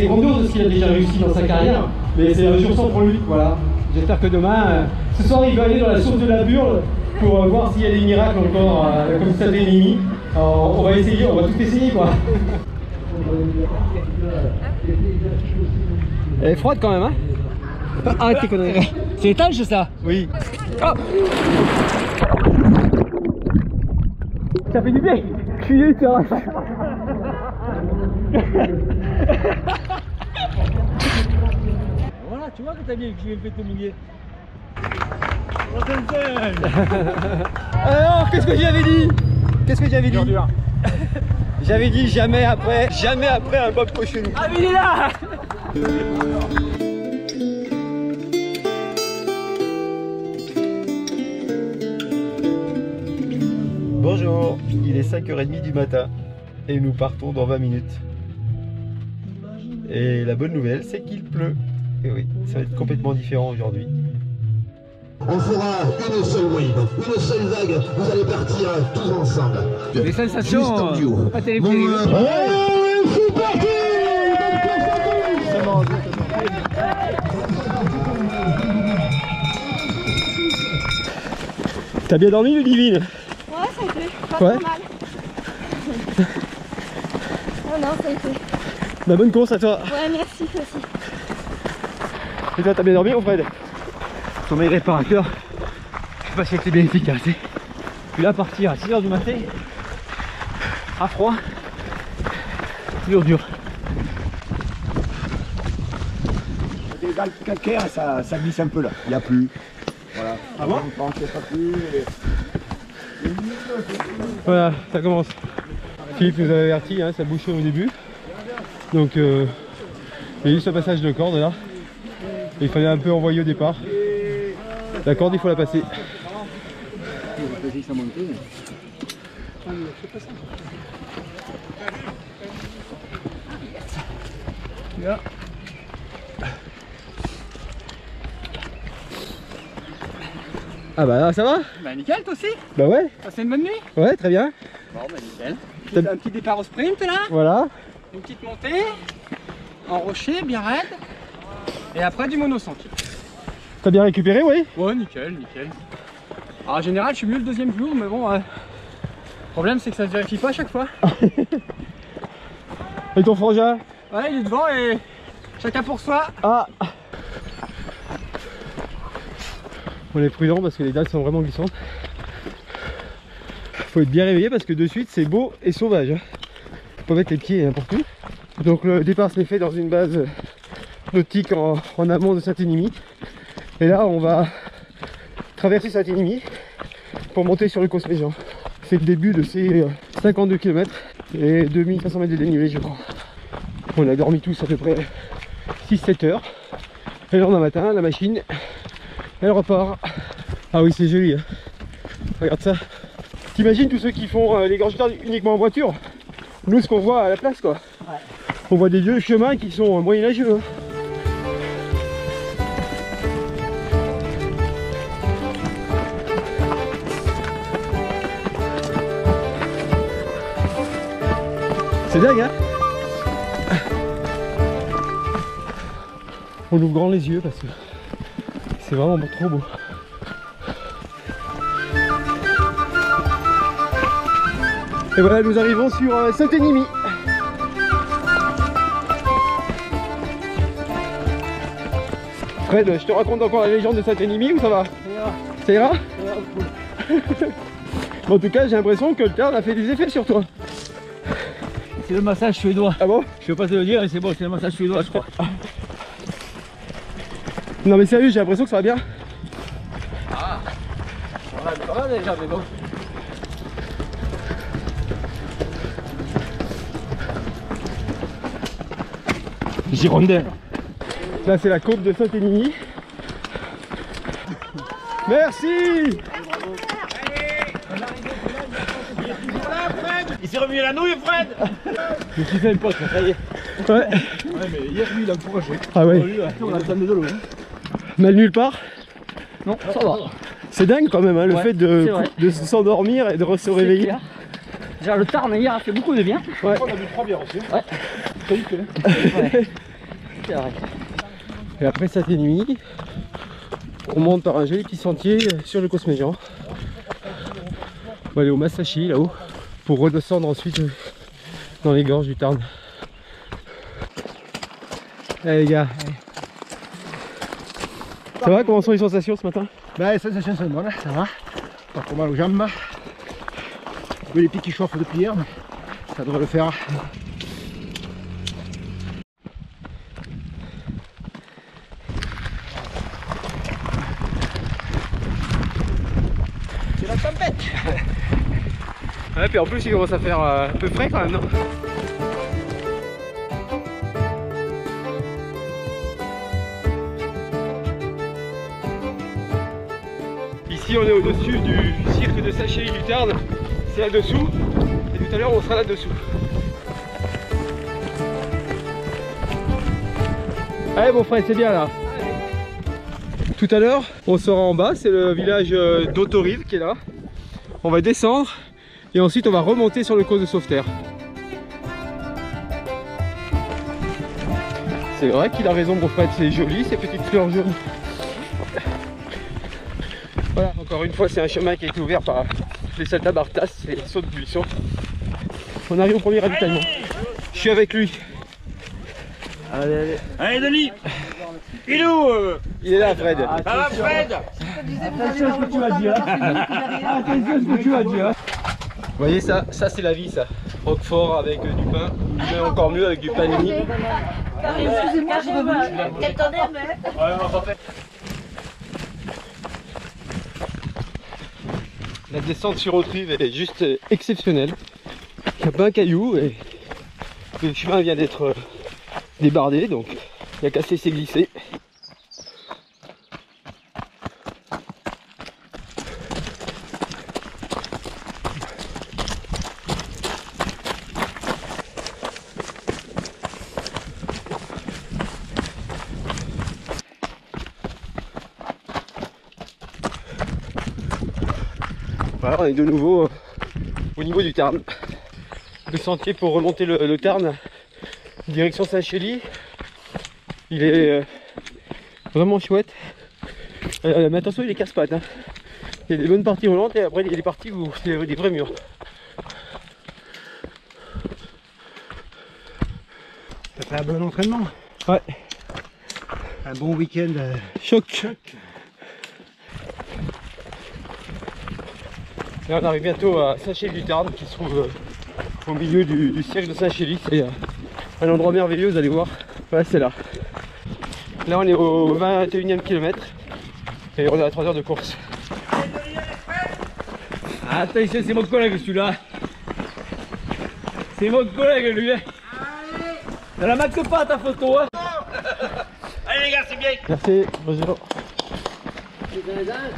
grandiose ce qu'il a déjà réussi dans sa carrière, mais c'est un jour sans pour lui, voilà. J'espère que demain, ce soir, il va aller dans la source de la Burle pour voir s'il y a des miracles encore, comme Saint-Denis. On va essayer, on va tout essayer, quoi. Elle est froide quand même, hein? Arrête tes conneries. C'est étanche ça? Oui. Oh. Ça fait du bien. Je suis nul, Voilà, tu vois que t'as bien que je vais le te mouiller. Alors, qu'est-ce que j'avais dit? Qu'est-ce que j'avais dit? J'avais dit jamais après un Bob Cochonou. Ah mais il est là! Bonjour, il est 5h30 du matin et nous partons dans 20 minutes. Et la bonne nouvelle, c'est qu'il pleut. Et oui, ça va être complètement différent aujourd'hui. On fera une seule wave, une seule vague, vous allez partir tous ensemble. Les sensations, juste en duo. pas terribles. C'est parti! T'as bien dormi, Ludivine? Ouais, ça a été. Pas trop mal. Oh non, ça a été. Bah, bonne course à toi. Ouais, merci, toi aussi. Et toi, t'as bien dormi, mon Fred? Sommeil réparateur. Je sais pas si c'était bien efficace. Puis là, partir à 6h du matin, à froid, dur. Des dalles calcaires, ça glisse un peu là. Il n'y a plus. Voilà. Ah bon? Je pense qu'il n'y a pas plus. Voilà, ça commence. Philippe nous avait averti, hein, ça bouchait au début. Donc, il y a eu ce passage de corde là. Et il fallait un peu envoyer au départ. La corde, il faut la passer. Ah bah là, ça va? Bah nickel, toi aussi? Bah ouais. Passez une bonne nuit? Ouais, très bien. Bon bah nickel. Un petit départ au sprint là. Voilà. Une petite montée. En rocher, bien raide. Et après du monosoncle. T'as bien récupéré, oui? Ouais, nickel. Alors, en général, je suis mieux le deuxième jour, mais bon, le problème c'est que ça se vérifie pas à chaque fois. Et ton frangin? Ouais, il est devant et chacun pour soi. Ah. On est prudent parce que les dalles sont vraiment glissantes. Faut être bien réveillé parce que de suite c'est beau et sauvage. Faut pas mettre les pieds n'importe où. Donc le départ s'est fait dans une base nautique en amont de Saint-Énimie. Et là on va traverser Saint-Énimie pour monter sur le Cosméjean. C'est le début de ces 52 km et 2500 mètres de dénivelé, je crois. On a dormi tous à peu près 6-7 heures. Et le lendemain matin, la machine, elle repart. Ah oui, c'est joli, hein. Regarde ça. T'imagines tous ceux qui font les grands chemins uniquement en voiture? Nous, ce qu'on voit à la place, quoi. Ouais. On voit des vieux chemins qui sont moyenâgeux, hein. C'est dingue, hein? On ouvre grand les yeux parce que c'est vraiment trop beau. Et voilà, nous arrivons sur Saint-Énimie. Fred, je te raconte encore la légende de Saint-Énimie ou ça va? Ça ira? En tout cas, j'ai l'impression que le Tarn a fait des effets sur toi. C'est le massage suédois. Ah bon? Je veux pas te le dire, mais c'est bon, c'est le massage suédois, je crois. Non mais sérieux, j'ai l'impression que ça va bien. Ah, pas mal déjà, mais bon. Girondin. Là c'est la côte de Saint-Émilion. Merci. Il s'est remis la nouille, Fred. Je suis fait un pote, ça y est. Ouais. Ouais, mais hier, lui, il a encouragé. Ah ouais. On a le temps de l'eau. Mal nulle part. Non, ça va. C'est dingue quand même, hein, le Ouais, fait de s'endormir et de se réveiller. Clair. Déjà le Tarn hier a fait beaucoup de bien. Ouais. On a bu 3 bières aussi. Ouais. Ouais. C'est vrai. Et après Saint-Émilion, on monte par un joli petit sentier sur le Cosméjean. On va aller au Massachi là-haut pour redescendre ensuite dans les gorges du Tarn. Allez les gars. Ça va, comment sont les sensations ce matin? Bah, les sensations sont bonnes, ça va. Pas trop mal aux jambes. Les pieds qui chauffent depuis hier, mais ça devrait le faire. C'est la tempête. Ouais, puis en plus il commence à faire un peu frais quand même, non? Ici on est au-dessus du cirque de Saint-Chély du Tarn, c'est là-dessous, et tout à l'heure on sera là-dessous. Allez mon frère, c'est bien là. Tout à l'heure on sera en bas, c'est le village d'Autorive qui est là. On va descendre et ensuite on va remonter sur le col de Sauveterre. C'est vrai qu'il a raison mon frère, c'est joli ces petites fleurs jaunes. Voilà, encore une fois c'est un chemin qui a été ouvert par les Salta Bartas et les sauts de buisson. On arrive au premier ravitaillement. Je suis avec lui. Allez, allez. Allez, Denis. Il est où Il est là, Fred. Ça va, Fred? Attention à ce que tu vas dire. Attention à ce que tu vas dire. Vous voyez ça c'est la vie ça. Roquefort avec du pain, mais encore mieux avec du panini. Excusez-moi, je reviens. Attendez, mais... La descente sur Autrive est juste exceptionnelle. Il n'y a pas un caillou et le chemin vient d'être débardé, donc il n'y a qu'à se laisser glisser. Voilà, on est de nouveau au niveau du Tarn. Le sentier pour remonter le Tarn, direction Saint-Chély. Il est vraiment chouette. Mais attention, il est casse-pattes. Hein. Il y a des bonnes parties roulantes et après il y a des parties où c'est des vrais murs. Ça fait un bon entraînement. Ouais. Un bon week-end. Choc. Là, on arrive bientôt à Saint-Chély du Tarn qui se trouve au milieu du siège de Saint-Chély. C'est un endroit merveilleux, vous allez voir. Ouais, c'est là. Là, on est au 21e kilomètre et on est à 3 heures de course. Attention, c'est mon collègue celui-là. C'est mon collègue lui. Ne la marque pas ta photo. Hein. Allez les gars, c'est bien. Merci, bonjour.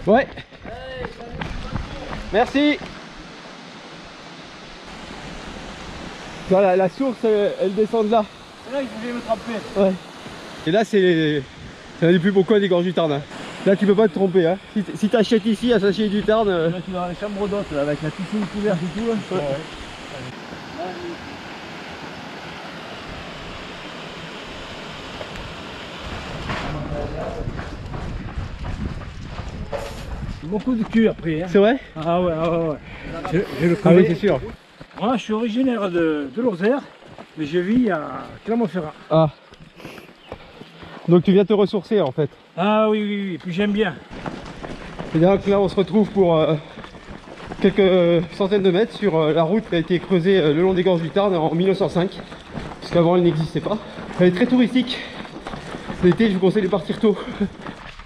Ouais. Merci. Voilà, la source, elle descend de là. Là, il voulait me tremper. Ouais. Et là, c'est un des plus beaux coins des gorges du Tarn. Hein. Là, tu peux pas te tromper. Hein. Si tu achètes ici à Saint-Chély du Tarn. Là, tu es dans les chambres d'hôtes avec la piscine couverte et tout. Là. Ouais. Beaucoup de cul après. Hein. C'est vrai? Ah ouais, ouais. J'ai le Ah oui, c'est sûr. Moi, je suis originaire de Lozère, mais je vis à Clermont-Ferrand. Ah. Donc tu viens te ressourcer en fait. Ah oui, et puis j'aime bien. Et donc là, on se retrouve pour quelques centaines de mètres sur la route qui a été creusée le long des gorges du Tarn en 1905. Parce qu'avant, elle n'existait pas. Elle est très touristique. L'été, je vous conseille de partir tôt.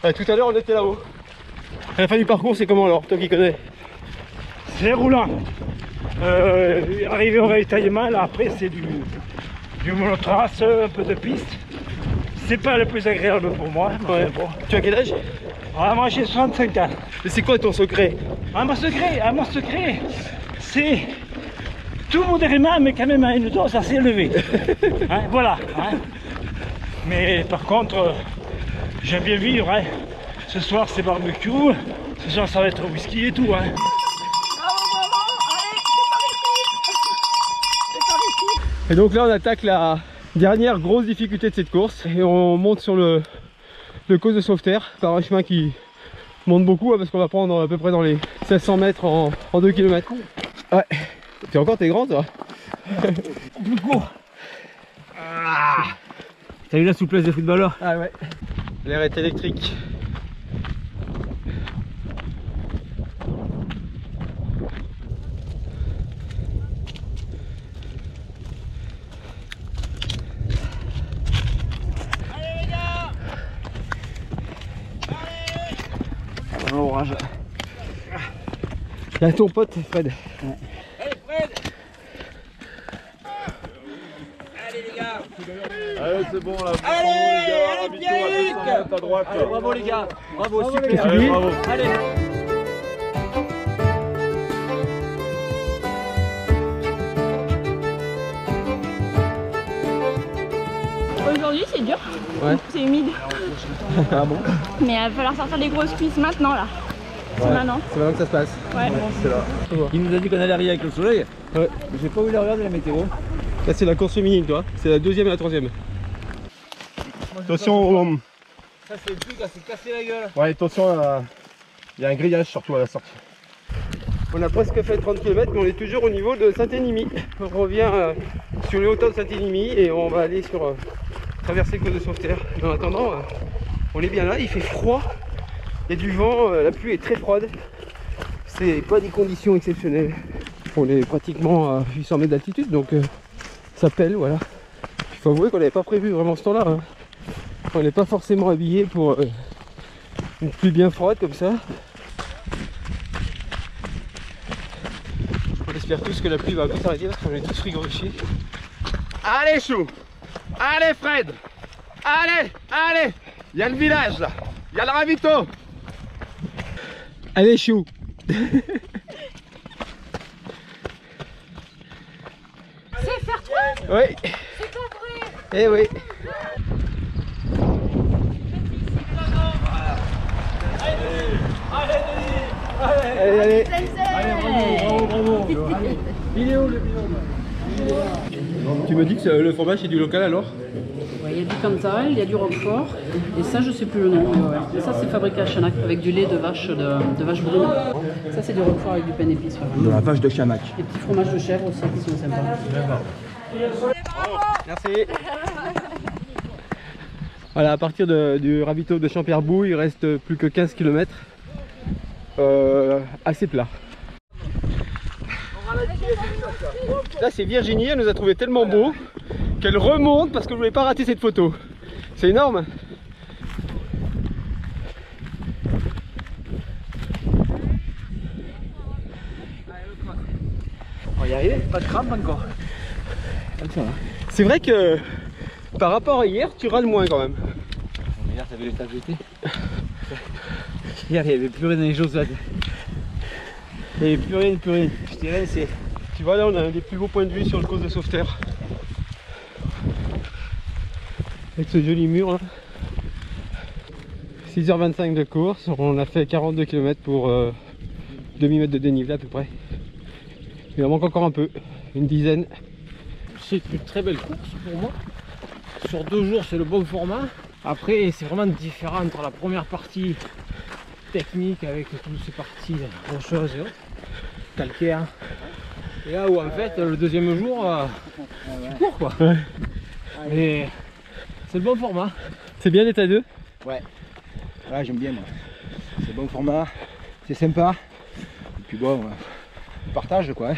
Tout à l'heure, on était là-haut. À la fin du parcours, c'est comment alors, toi qui connais? c'est roulant. Arrivé au ravitaillement, là après c'est du monotrace, un peu de piste. C'est pas le plus agréable pour moi. Ouais. Bon. Tu as quel âge? Ah, moi j'ai 65 ans. Et c'est quoi ton secret? Mon secret, c'est tout modérément, mais quand même à une dose assez élevée. Hein, voilà. Hein. Mais par contre, j'aime bien vivre. Hein. Ce soir c'est barbecue, ce soir ça va être whisky et tout. Hein. Et donc là on attaque la dernière grosse difficulté de cette course et on monte sur le cause de Sauveterre par un chemin qui monte beaucoup hein, parce qu'on va prendre à peu près dans les 1600 mètres en 2 km. Ouais, t'es grand toi. Plus court. T'as vu la souplesse des footballeurs? Ah ouais. L'air est électrique. L'orage. Il y a ton pote Fred. Ouais. Allez Fred. Allez les gars. Allez c'est bon là. Allez, Pierrick. À droite. Allez, bravo les gars. Bravo, super. Allez, bravo. Allez. Aujourd'hui c'est dur, Ouais. c'est humide. Ah bon? Mais il va falloir sortir les grosses cuisses maintenant là. C'est maintenant. C'est maintenant que ça se passe. Ouais. C'est là. Il nous a dit qu'on allait arriver avec le soleil. Ouais. J'ai pas voulu la regarder la météo. Là c'est la course féminine toi. C'est la deuxième et la troisième. Attention. Ça c'est le truc à se casser la gueule. Ouais attention, il y a un grillage surtout à la sortie. On a presque fait 30 km mais on est toujours au niveau de Saint-Énimie. On revient sur les hauteurs de Saint-Énimie et on va aller sur traverser le col de Sauveterre. En attendant, on est bien là, il fait froid, il y a du vent, la pluie est très froide. C'est pas des conditions exceptionnelles. On est pratiquement à 800 mètres d'altitude donc ça pèle, voilà. Il faut avouer qu'on n'avait pas prévu vraiment ce temps-là. Hein. On n'est pas forcément habillé pour une pluie bien froide comme ça. On espère tous que la pluie va un peu s'arrêter parce qu'on est tous frigorifiés. Allez chou. Allez Fred. Allez, allez. Il y a le village là. Il y a le ravito. Allez chou. C'est faire toi? Oui. C'est pas vrai. Eh oui. Allez. Bravo. Il est où le bidon? Tu me dis que le fromage c'est du local alors? Ouais, il y a du Cantal, il y a du Roquefort, et ça je sais plus le nom. Mais ouais. Et ça c'est fabriqué à Chanac avec du lait de vache brune. Ça c'est du Roquefort avec du pain d'épices. De la vache de Chanac. Des petits fromages de chèvre aussi qui sont sympas. Merci. Voilà, à partir du ravito de Champierbou, il reste plus que 15 km. Assez plat. Là c'est Virginie, elle nous a trouvé tellement beau qu'elle remonte parce que je voulais pas rater cette photo. C'est énorme. On va y arriver, pas de crampe encore. C'est vrai que par rapport à hier, tu râles moins quand même. Mais hier t'avais le tas d'été. Hier il n'y avait plus rien dans les chaussades. Il n'y avait plus rien. Je dirais c'est... Tu vois là on a un des plus beaux points de vue sur le cause de Sauveterre. Avec ce joli mur là. 6h25 de course, on a fait 42 km pour demi-mètre de dénivelé à peu près. Il en manque encore un peu, une dizaine. C'est une très belle course pour moi. Sur 2 jours c'est le bon format. Après c'est vraiment différent entre la première partie technique avec toutes ces parties rocheuses et autres, calcaires. Et là où en fait le deuxième jour tu cours quoi. Ouais. Mais c'est le bon format. C'est bien l'état 2? Ouais. Ouais, j'aime bien moi. C'est bon format, c'est sympa. Et puis bon, on partage quoi. Hein.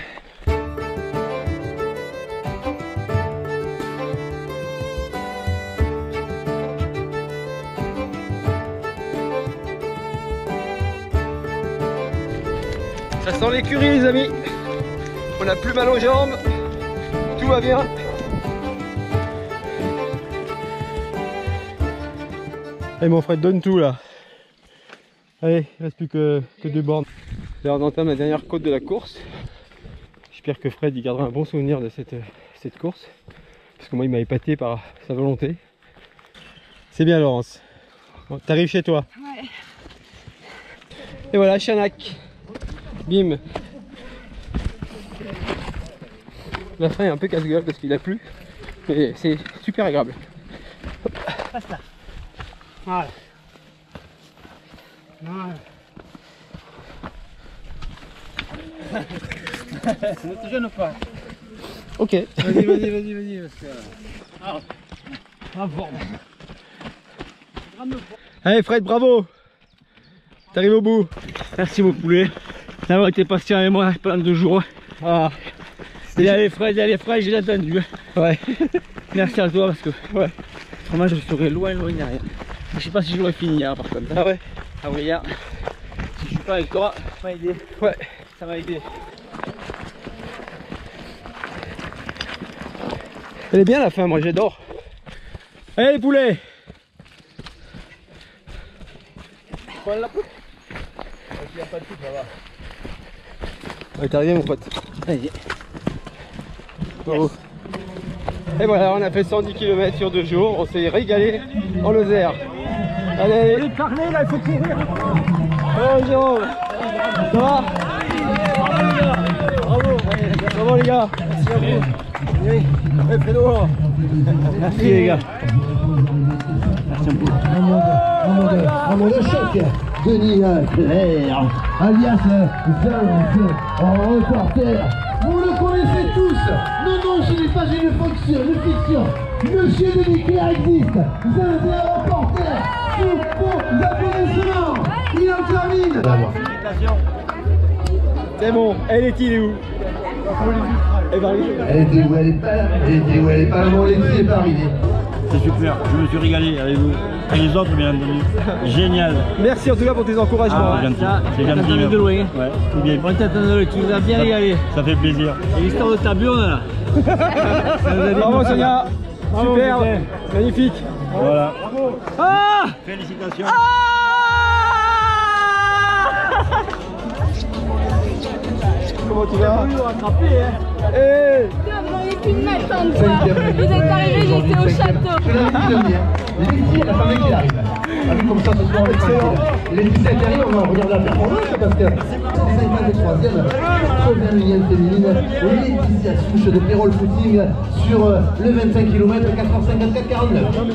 Ça sent l'écurie les amis. On n'a plus mal aux jambes. Tout va bien. Allez mon Fred, donne tout là. Allez, il ne reste plus que 2 bornes. Là on entame la dernière côte de la course. J'espère que Fred il gardera un bon souvenir de cette course. Parce que moi il m'a épaté par sa volonté. C'est bien Laurence. Bon, t'arrives chez toi. Ouais. Et voilà, Chanak. Bim. La fin est un peu casse-gueule parce qu'il a plu. Mais c'est super agréable. Hop. Passe là. Voilà. Voilà. Ne te gêne pas. Ok. Vas-y. Parce que... Ah bon. Allez Fred, bravo. T'arrives au bout. Merci mon poulet d'avoir été patient avec moi pendant 2 jours. Ah. Il y a les fraises, j'ai attendu. Ouais. Merci à toi parce que ouais. autrement je serais loin derrière. Je sais pas si j'aurais fini hier par contre. Ah ouais. Ah oui hier. Si je suis pas avec toi, ça m'a aidé. Ouais. Ça m'a aidé. Elle est bien la fin, moi j'adore. Allez les poulets. Prends la poutre. Il n'y a pas de poutre là-bas. Ouais, t'es arrivé mon pote. Vas-y. Bravo. Et voilà, on a fait 110 km sur 2 jours, on s'est régalé en Lozère. Allez, Allez, parler là, il faut courir. Oh Jérôme. Ça va? Bravo. Bravo les gars. Merci à vous. Oui. Ouais, Fredo. Merci les gars. Merci un peu. Un mot de choc. Denis Claire, alias Zaz, en reporter. Vous le connaissez tous. Non, ce n'est pas une fiction. Monsieur Denis Claire existe. Zaz est un reporter. Sous vos applaudissements. Il en termine. C'est bon. Elle est où? Elle était où? Elle est pas. Mon Alexis est pas arrivé. C'est super, je me suis régalé avec vous. Et les autres, bien entendu. Génial. Merci en tout cas pour tes encouragements. Ah, c'est gentil. De loin. Ouais, c'est bien. On t'attend de loin, tu nous as bien régalé. Ça fait plaisir. Et l'histoire de ta burne là. Bravo Sonia. Super. Magnifique. Voilà. Ah! Félicitations. Comment tu vas? Putain, vous n'auriez pu m'attendre quoi. Vous êtes arrivés, j'étais au château. Laetitia, attendez qu'il arrive. Ah oui, comme ça ce soir, Laetitia qui arrive, on va regarder la performance parce que c'est 53e, 81e féminine. Laetitia Souche de Pérol Footing sur le 25 km, 4h54-49.